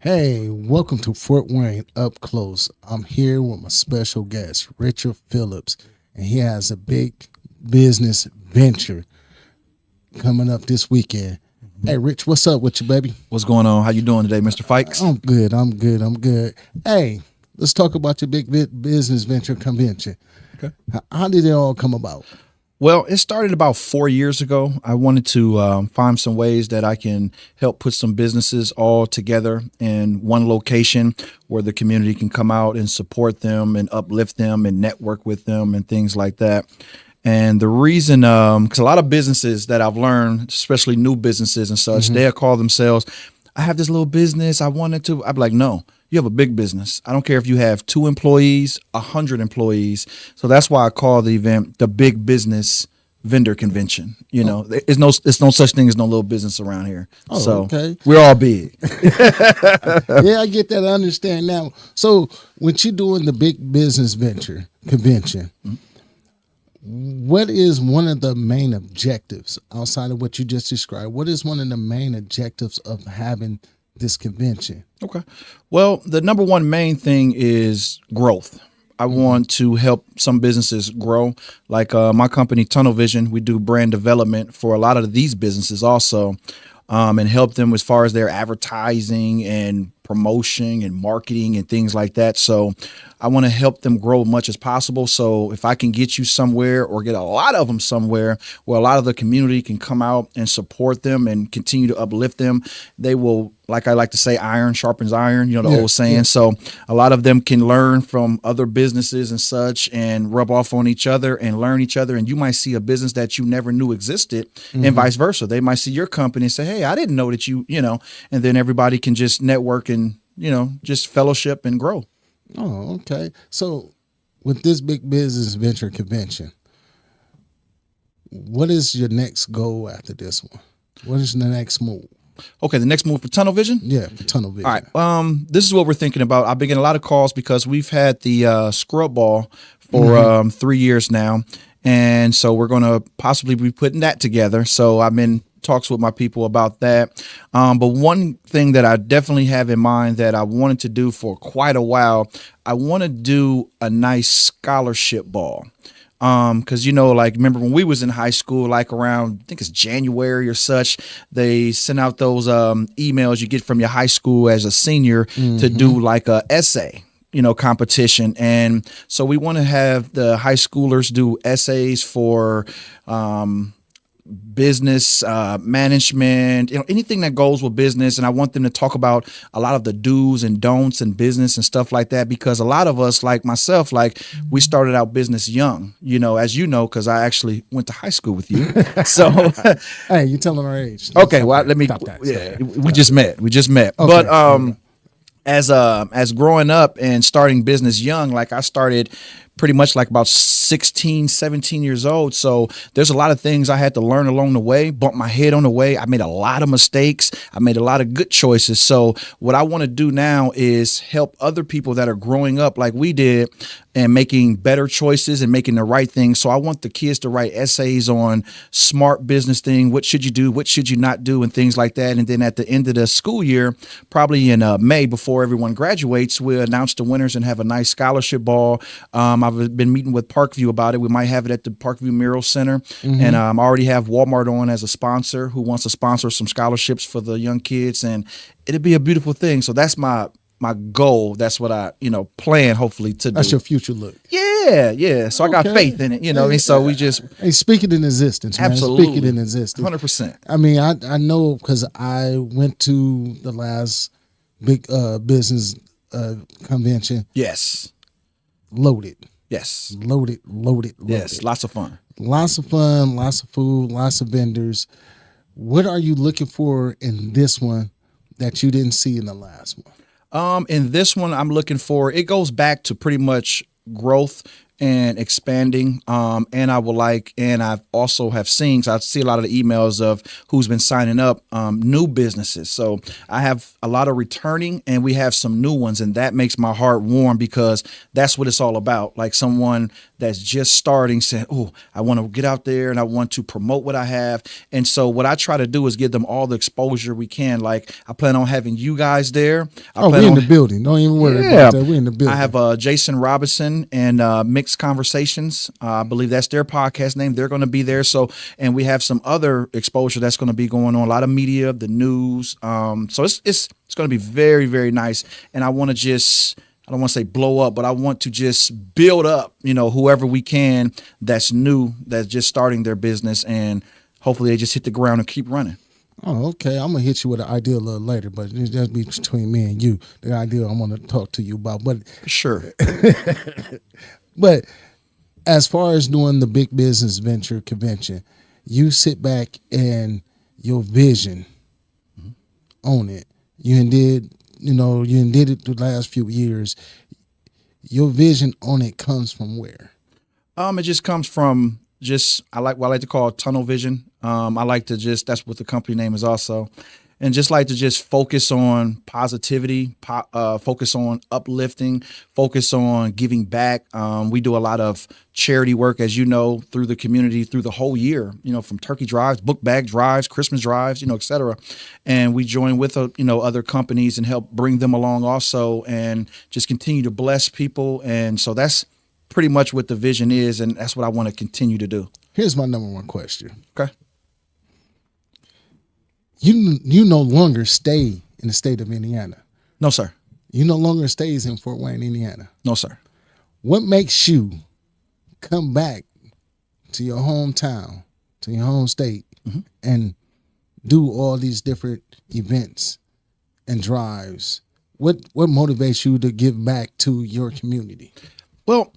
Hey, welcome to Fort Wayne Up Close. I'm here with my special guest, Richard Phillips, and he has a big business venture coming up this weekend. Hey, Rich, what's up with you, baby? What's going on? How you doing today, Mr. Fikes? I'm good. I'm good. Hey, let's talk about your big business venture convention. Okay. How did it all come about? Well, it started about 4 years ago. I wanted to find some ways that I can help put some businesses all together in one location where the community can come out and support them and uplift them and network with them and things like that. And the reason, because a lot of businesses that I've learned, especially new businesses and such, they'll call themselves, I have this little business. I wanted to. I'd be like, no, you have a big business. I don't care if you have 2 employees, 100 employees. So that's why I call the event the Big Business Vendor Convention. You know, it's no such thing as no little business around here. Oh, so okay. we're all big. Yeah, I get that. I understand now. So, when you're doing the big business venture convention, what is one of the main objectives outside of what you just described? What is one of the main objectives of having this convention? Okay. Well, the number one main thing is growth. I want to help some businesses grow. Like my company, Tunnel Vision, we do brand development for a lot of these businesses also, and help them as far as their advertising and promotion and marketing and things like that. So I want to help them grow as much as possible. So if I can get you somewhere or get a lot of them somewhere where a lot of the community can come out and support them and continue to uplift them, they will, like I like to say, iron sharpens iron, you know, the old saying. Yeah. So a lot of them can learn from other businesses and such and rub off on each other and learn each other. And you might see a business that you never knew existed and vice versa. They might see your company and say, hey, I didn't know that and then everybody can just network and, just fellowship and grow. Oh, okay. So with this big business venture convention, what is your next goal after this one? What is the next move? Okay, the next move for Tunnel Vision? Yeah, for Tunnel Vision. All right. This is what we're thinking about. I've been getting a lot of calls because we've had the Scrub Ball for 3 years now. And so we're going to possibly be putting that together. So I've been talks with my people about that. But one thing that I definitely have in mind that I wanted to do for quite a while, I want to do a nice scholarship ball. Cause remember when we was in high school, like around, I think it's January or such, they sent out those, emails you get from your high school as a senior to do like a essay, competition. And so we want to have the high schoolers do essays for, business management, anything that goes with business. And I want them to talk about a lot of the do's and don'ts in business and stuff like that, because a lot of us, like myself, we started out business young, as you know, because I actually went to high school with you. So hey, you're telling our age. Okay, well, let me stop that. Yeah, we just met. Okay. But as growing up and starting business young, like I started pretty much like about 16, 17 years old. So there's a lot of things I had to learn along the way, bump my head on the way. I made a lot of mistakes. I made a lot of good choices. So what I want to do now is help other people that are growing up like we did and making better choices and making the right things. So I want the kids to write essays on smart business thing. What should you do? What should you not do? And things like that. And then at the end of the school year, probably in May, before everyone graduates, we'll announce the winners and have a nice scholarship ball. I've been meeting with Parkview about it. We might have it at the Parkview Mural Center. And I already have Walmart on as a sponsor who wants to sponsor some scholarships for the young kids. And it'll be a beautiful thing. So that's my goal. That's what I, plan hopefully to do. That's your future look. Yeah. So I got faith in it, so we just. Hey, speak it in existence, man. Absolutely. Speak it in existence. 100%. I mean, I know because I went to the last big business convention. Yes. Loaded. Yes. Loaded. Yes. Lots of fun. Lots of fun, lots of food, lots of vendors. What are you looking for in this one that you didn't see in the last one? In this one, I'm looking for, it goes back to pretty much growth and expanding. And I also have seen, so I see a lot of the emails of who's been signing up, new businesses. So I have a lot of returning and we have some new ones, and that makes my heart warm because that's what it's all about. Like someone that's just starting saying, oh, I want to get out there and I want to promote what I have. And so what I try to do is give them all the exposure we can. Like I plan on having you guys there. We're in the building. Don't even worry about that. We're in the building. I have Jason Robinson and Mixed Conversations. I believe that's their podcast name. They're going to be there. So, and we have some other exposure that's going to be going on. A lot of media, the news. So it's going to be very, very nice. And I want to just, I don't want to say blow up, but I want to just build up, whoever we can that's new, that's just starting their business, and hopefully they just hit the ground and keep running. Oh, okay. I'm going to hit you with an idea a little later, but it's just be between me and you, the idea I'm going to talk to you about. But sure. But as far as doing the big business venture convention, you sit back and your vision on it. You did it the last few years. Your vision on it comes from where? It just comes from I like to call tunnel vision. I like to that's what the company name is also. And just like to just focus on positivity, focus on uplifting, focus on giving back. We do a lot of charity work, as you know, through the community, through the whole year, from turkey drives, book bag drives, Christmas drives, et cetera. And we join with, other companies and help bring them along also and just continue to bless people. And so that's pretty much what the vision is. And that's what I want to continue to do. Here's my number one question. Okay. You no longer stay in the state of Indiana. No, sir. You no longer stays in Fort Wayne, Indiana. No, sir. What makes you come back to your hometown, to your home state, and do all these different events and drives? What motivates you to give back to your community? Well,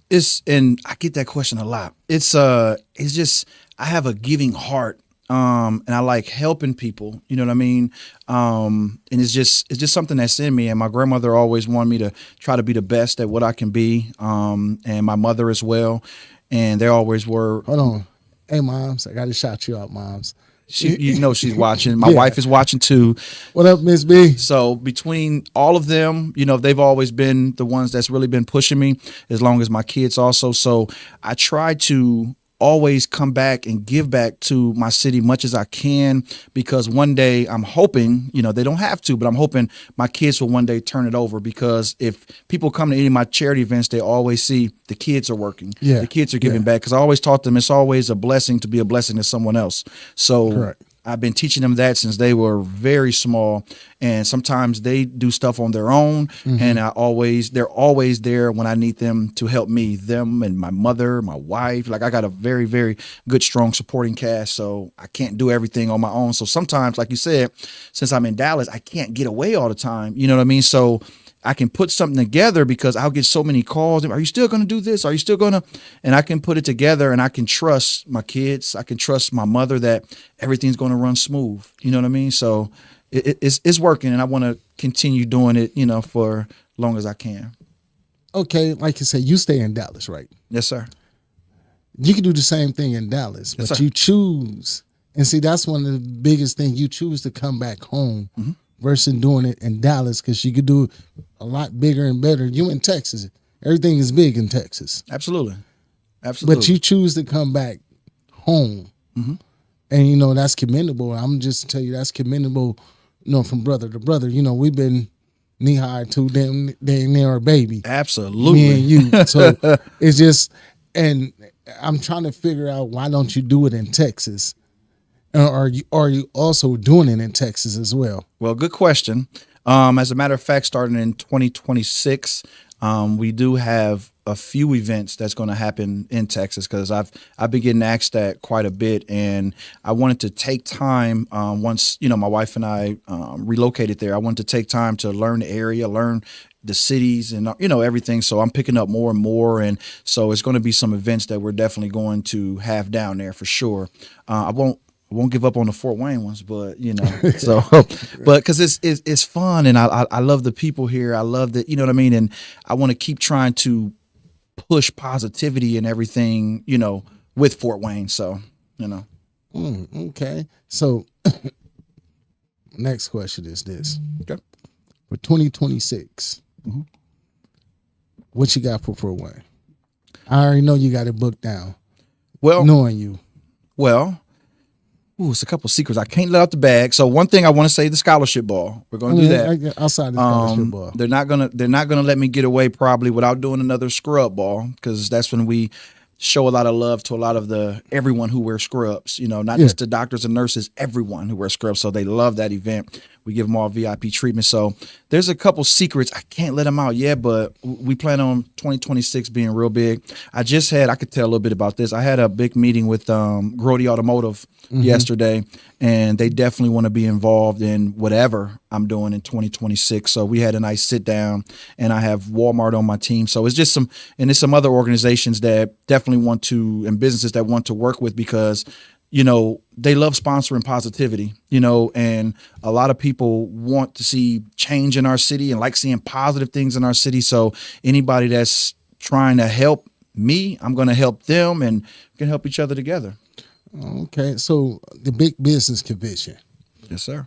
and I get that question a lot. It's just I have a giving heart. And I like helping people, you know what I mean? And it's just something that's in me. And my grandmother always wanted me to try to be the best at what I can be. And my mother as well. And they always were. Hold on. Hey, moms, I got to shout you out, moms. She's watching. My wife is watching too. What up, Miss B? So between all of them, they've always been the ones that's really been pushing me, as long as my kids also. So I try to always come back and give back to my city much as I can, because one day I'm hoping, they don't have to, but I'm hoping my kids will one day turn it over, because if people come to any of my charity events, they always see the kids are working. Yeah. The kids are giving back, because I always taught them it's always a blessing to be a blessing to someone else. So correct. I've been teaching them that since they were very small, and sometimes they do stuff on their own, and they're always there when I need them to help me, them and my mother, my wife. Like I got a very, very good, strong supporting cast, so I can't do everything on my own. So sometimes, like you said, since I'm in Dallas, I can't get away all the time. You know what I mean? So I can put something together, because I'll get so many calls. Are you still going to do this? Are you still going to? And I can put it together, and I can trust my kids. I can trust my mother that everything's going to run smooth. You know what I mean? So it's working, and I want to continue doing it, for as long as I can. Okay. Like you said, you stay in Dallas, right? Yes, sir. You can do the same thing in Dallas, but yes, you choose. And see, that's one of the biggest things. You choose to come back home versus doing it in Dallas, because you could do it a lot bigger and better. You in Texas. Everything is big in Texas. Absolutely. But you choose to come back home. And, that's commendable. I'm just to tell you, that's commendable, from brother to brother. We've been knee-high to them. They're a baby. Absolutely. Me and you. So it's just, and I'm trying to figure out, why don't you do it in Texas? Are you also doing it in Texas as well? Well, good question. As a matter of fact, starting in 2026, we do have a few events that's going to happen in Texas, because I've been getting asked that quite a bit, and I wanted to take time once my wife and I relocated there. I wanted to take time to learn the area, learn the cities, and everything. So I'm picking up more and more, and so it's going to be some events that we're definitely going to have down there for sure. I won't give up on the Fort Wayne ones, but so, but because it's fun, and I love the people here. I love that, you know what I mean, and I want to keep trying to push positivity and everything, with Fort Wayne. So, Okay. So next question is this. Okay. For 2026, what you got for Fort Wayne? I already know you got it booked down. Well, knowing you. Well, it's a couple secrets I can't let out the bag. So one thing I want to say, the scholarship ball. We're going to do that. Outside the scholarship ball. They're not gonna let me get away probably without doing another scrub ball, because that's when we show a lot of love to a lot of everyone who wears scrubs, not just the doctors and nurses, everyone who wears scrubs. So they love that event. We give them all VIP treatment. So there's a couple secrets. I can't let them out yet, but we plan on 2026 being real big. I could tell a little bit about this. I had a big meeting with Grody Automotive yesterday, and they definitely want to be involved in whatever I'm doing in 2026. So we had a nice sit down, and I have Walmart on my team. So it's just there's some other organizations that definitely want to, and businesses that want to work with, because they love sponsoring positivity, and a lot of people want to see change in our city and like seeing positive things in our city. So anybody that's trying to help me, I'm going to help them, and we can help each other together. Okay. So the big business convention. Yes, sir.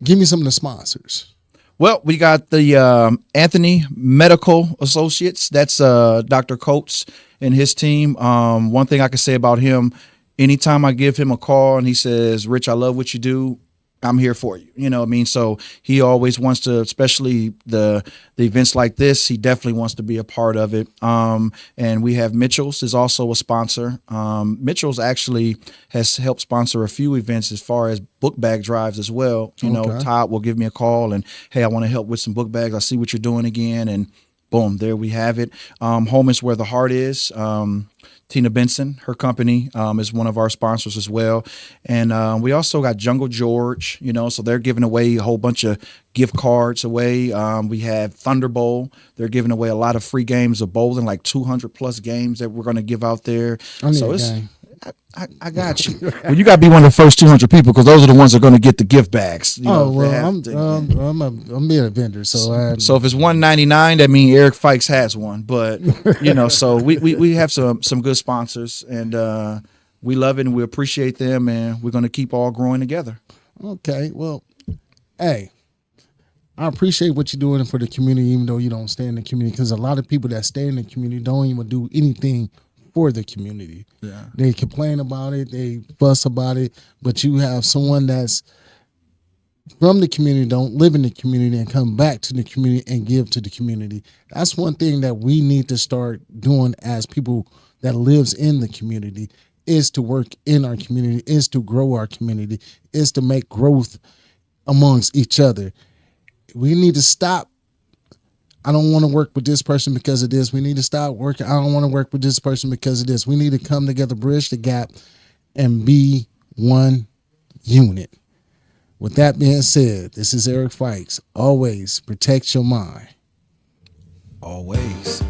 Give me some of the sponsors. Well, we got the Anthony Medical Associates. That's Dr. Coates and his team. One thing I can say about him, anytime I give him a call and he says, "Rich, I love what you do, I'm here for you." You know what I mean? So he always wants to, especially the events like this, he definitely wants to be a part of it. And we have Mitchell's is also a sponsor. Mitchell's actually has helped sponsor a few events as far as book bag drives as well. Todd will give me a call and, "Hey, I want to help with some book bags. I see what you're doing again." And boom, there we have it. Home is where the heart is. Tina Benson, her company, is one of our sponsors as well. And we also got Jungle George, so they're giving away a whole bunch of gift cards away. We have Thunderbolt. They're giving away a lot of free games of bowling, like 200 plus games that we're going to give out there. I got you. Well, you got to be one of the first 200 people, because those are the ones that are going to get the gift bags. I'm being a vendor, so if it's $199, that means E-Fikes has one. But so we have some good sponsors, and we love it and we appreciate them, and we're going to keep all growing together. Okay, well, hey, I appreciate what you're doing for the community, even though you don't stay in the community, because a lot of people that stay in the community don't even do anything for the community. Yeah. They complain about it, they fuss about it, but you have someone that's from the community, don't live in the community, and come back to the community and give to the community. That's one thing that we need to start doing as people that lives in the community, is to work in our community, is to grow our community, is to make growth amongst each other. We need to stop. I don't want to work with this person because of this. We need to stop working. I don't want to work with this person because of this. We need to come together, bridge the gap, and be one unit. With that being said, this is E-Fikes. Always protect your mind. Always.